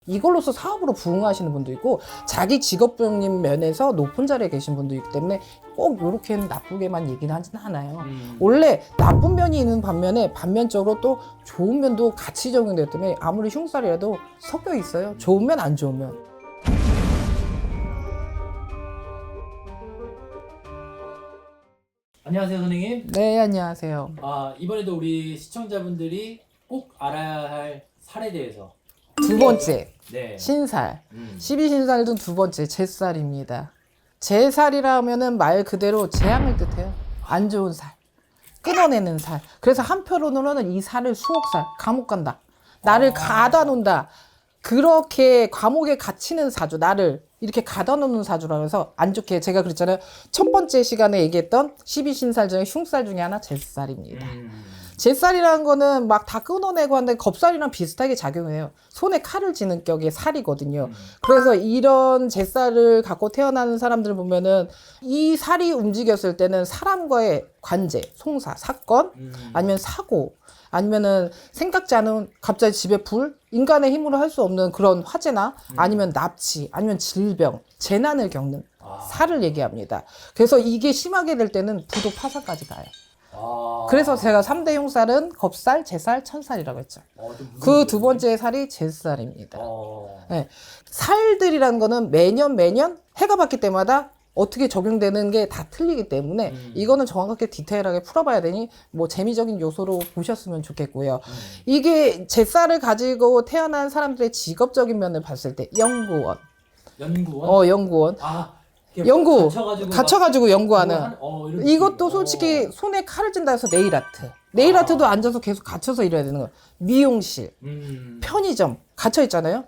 이걸로서 사업으로 부응하시는 분도 있고 자기 직업병님 면에서 높은 자리에 계신 분도 있기 때문에 꼭 이렇게 나쁘게만 얘기는 하진 않아요. 원래 나쁜 면이 있는 반면에 반면적으로 또 좋은 면도 같이 적용되기 때문에 아무리 흉살이라도 섞여 있어요. 좋은 면 안 좋은 면. 안녕하세요, 선생님. 네, 안녕하세요. 이번에도 우리 시청자분들이 꼭 알아야 할 살에 대해서 두 번째, 네. 신살. 12신살 중 두 번째, 제살입니다. 제살이라 하면은 말 그대로 재앙을 뜻해요. 안 좋은 살. 끊어내는 살. 그래서 한편으로는 이 살을 수옥살, 감옥 간다. 나를 가다 놓는다. 그렇게 감옥에 갇히는 사주, 나를 이렇게 가다 놓는 사주라고 해서 안 좋게, 제가 그랬잖아요. 첫 번째 시간에 얘기했던 12신살 중에 흉살 중에 하나 제살입니다. 제살이라는 거는 막 다 끊어내고 하는데 겁살이랑 비슷하게 작용해요. 손에 칼을 쥐는 격의 살이거든요. 그래서 이런 제살을 갖고 태어나는 사람들 보면은 이 살이 움직였을 때는 사람과의 관계, 송사, 사건, 아니면 사고, 아니면은 생각지 않은 갑자기 집에 불, 인간의 힘으로 할 수 없는 그런 화재나 아니면 납치, 아니면 질병, 재난을 겪는 살을 얘기합니다. 그래서 이게 심하게 될 때는 부도 파산까지 가요. 그래서 제가 3대 흉살은 겁살, 제살, 천살이라고 했죠. 그 두 번째 살이 제살입니다. 네. 살들이라는 거는 매년 해가 바뀔 때마다 어떻게 적용되는 게 다 틀리기 때문에 이거는 정확하게 디테일하게 풀어봐야 되니 뭐 재미적인 요소로 보셨으면 좋겠고요. 이게 제살을 가지고 태어난 사람들의 직업적인 면을 봤을 때 연구원. 연구원. 연구 갇혀가지고 연구하는 이것도 솔직히 손에 칼을 쥔다 해서 네일아트도 앉아서 계속 갇혀서 일해야 되는 거예요. 미용실, 편의점 갇혀 있잖아요.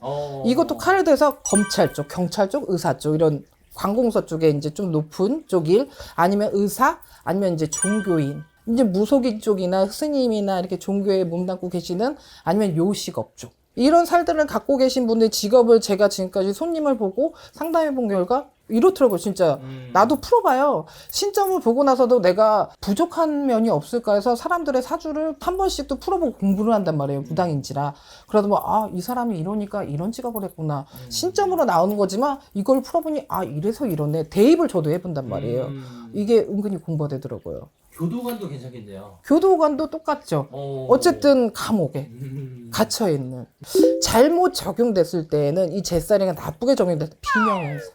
이것도 칼을 대서 검찰 쪽, 경찰 쪽, 의사 쪽 이런 관공서 쪽에 이제 좀 높은 쪽 일, 아니면 의사, 아니면 이제 종교인, 이제 무속인 쪽이나 스님이나 이렇게 종교에 몸담고 계시는, 아니면 요식업 쪽. 이런 살들을 갖고 계신 분의 직업을 제가 지금까지 손님을 보고 상담해 본 결과 이렇더라고요. 진짜 나도 풀어봐요. 신점을 보고 나서도 내가 부족한 면이 없을까 해서 사람들의 사주를 한 번씩 또 풀어보고 공부를 한단 말이에요. 무당인지라. 그러다 뭐 이 사람이 이러니까 이런 직업을 했구나. 신점으로 나오는 거지만 이걸 풀어보니 이래서 이러네. 대입을 저도 해본단 말이에요. 이게 은근히 공부가 되더라고요. 교도관도 괜찮겠네요. 교도관도 똑같죠. 어쨌든 감옥에 갇혀있는. 잘못 적용됐을 때는 이 제살이가 나쁘게 적용됐을 때 비명에서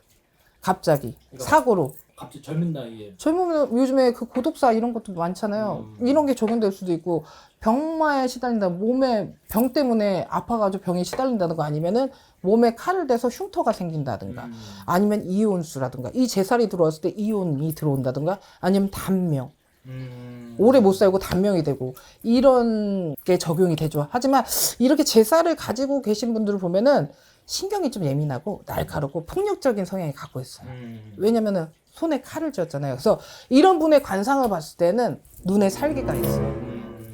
갑자기 사고로 갑자기 젊은 나이에 젊으면 요즘에 그 고독사 이런 것도 많잖아요. 이런 게 적용될 수도 있고, 병마에 시달린다, 몸에 병 때문에 아파가지고 병에 시달린다는 거, 아니면은 몸에 칼을 대서 흉터가 생긴다든가, 아니면 이온수라든가, 이 제살이 들어왔을 때 이온이 들어온다든가, 아니면 단명, 오래 못 살고 단명이 되고, 이런 게 적용이 되죠. 하지만 이렇게 제살을 가지고 계신 분들을 보면은 신경이 좀 예민하고 날카롭고 폭력적인 성향이 갖고 있어요. 왜냐면은 손에 칼을 쥐었잖아요. 그래서 이런 분의 관상을 봤을 때는 눈에 살기가 있어요.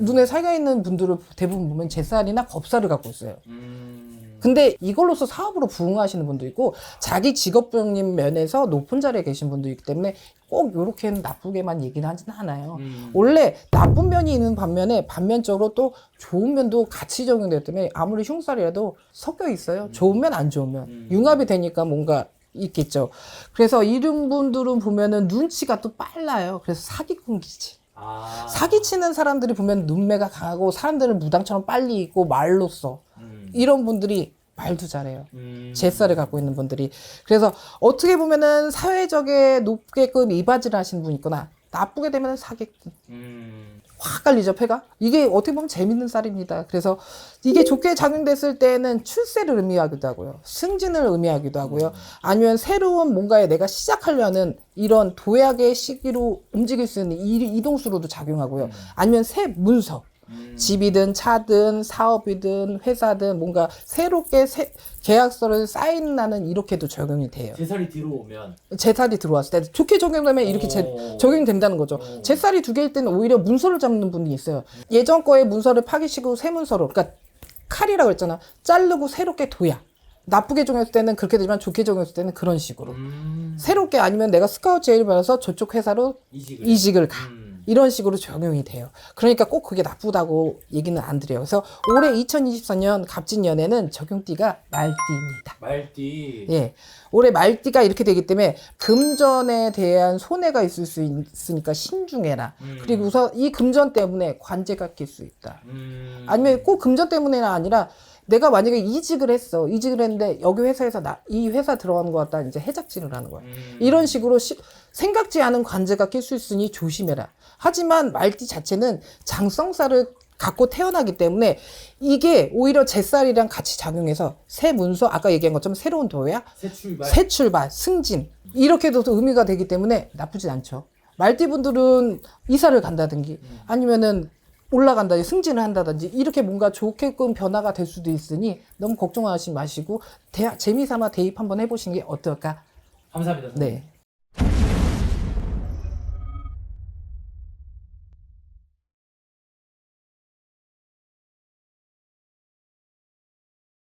눈에 살가 있는 분들을 대부분 보면 제살이나 겁살을 갖고 있어요. 근데 이걸로서 사업으로 부응하시는 분도 있고 자기 직업병님 면에서 높은 자리에 계신 분도 있기 때문에 꼭 이렇게 나쁘게만 얘기는 하진 않아요. 원래 나쁜 면이 있는 반면에 반면적으로 또 좋은 면도 같이 적용되기 때문에 아무리 흉살이라도 섞여 있어요. 좋은 면 안 좋은 면. 융합이 되니까 뭔가 있겠죠. 그래서 이런 분들은 보면은 눈치가 또 빨라요. 그래서 사기꾼 기질. 사기치는 사람들이 보면 눈매가 강하고 사람들을 무당처럼 빨리 잊고 말로 써. 이런 분들이 말도 잘해요. 제살을 갖고 있는 분들이. 그래서 어떻게 보면은 사회적에 높게끔 이바지를 하시는 분이 있거나 나쁘게 되면 사기꾼. 확 갈리죠, 패가? 이게 어떻게 보면 재밌는 쌀입니다. 그래서 이게 좋게 작용됐을 때는 출세를 의미하기도 하고요. 승진을 의미하기도 하고요. 아니면 새로운 뭔가에 내가 시작하려는 이런 도약의 시기로 움직일 수 있는 이동수로도 작용하고요. 아니면 새 문서. 집이든 차든 사업이든 회사든 뭔가 새롭게 계약서를 사인하는 이렇게도 적용이 돼요. 제살이 들어오면 제살이 들어왔을 때 좋게 적용되면 이렇게 적용이 된다는 거죠. 제살이 두 개일 때는 오히려 문서를 잡는 분이 있어요. 예전 거에 문서를 파기시키고 새 문서로, 그러니까 칼이라고 했잖아. 자르고 새롭게 도야. 나쁘게 적용했을 때는 그렇게 되지만 좋게 적용했을 때는 그런 식으로 새롭게, 아니면 내가 스카우트 제의를 받아서 저쪽 회사로 이직을 가. 이런 식으로 적용이 돼요. 그러니까 꼭 그게 나쁘다고 얘기는 안 드려요. 그래서 올해 2024년 갑진년에는 적용띠가 말띠입니다. 말띠. 예. 올해 말띠가 이렇게 되기 때문에 금전에 대한 손해가 있을 수 있으니까 신중해라. 그리고 우선 이 금전 때문에 관제가 낄 수 있다. 아니면 꼭 금전 때문에는 아니라 내가 만약에 이직을 했어. 이직을 했는데 여기 회사에서 이 회사 들어가는 것 같다. 이제 해작질을 하는 거야. 이런 식으로 생각지 않은 관제가 낄 수 있으니 조심해라. 하지만 말띠 자체는 장성살을 갖고 태어나기 때문에 이게 오히려 제살이랑 같이 작용해서 새 문서, 아까 얘기한 것처럼 새로운 도약, 새 출발, 승진 이렇게도 의미가 되기 때문에 나쁘진 않죠. 말띠 분들은 이사를 간다든지 아니면은 올라간다든지 승진을 한다든지 이렇게 뭔가 좋게끔 변화가 될 수도 있으니 너무 걱정하지 마시고 재미삼아 대입 한번 해보시는 게 어떨까? 감사합니다. 선생님. 네.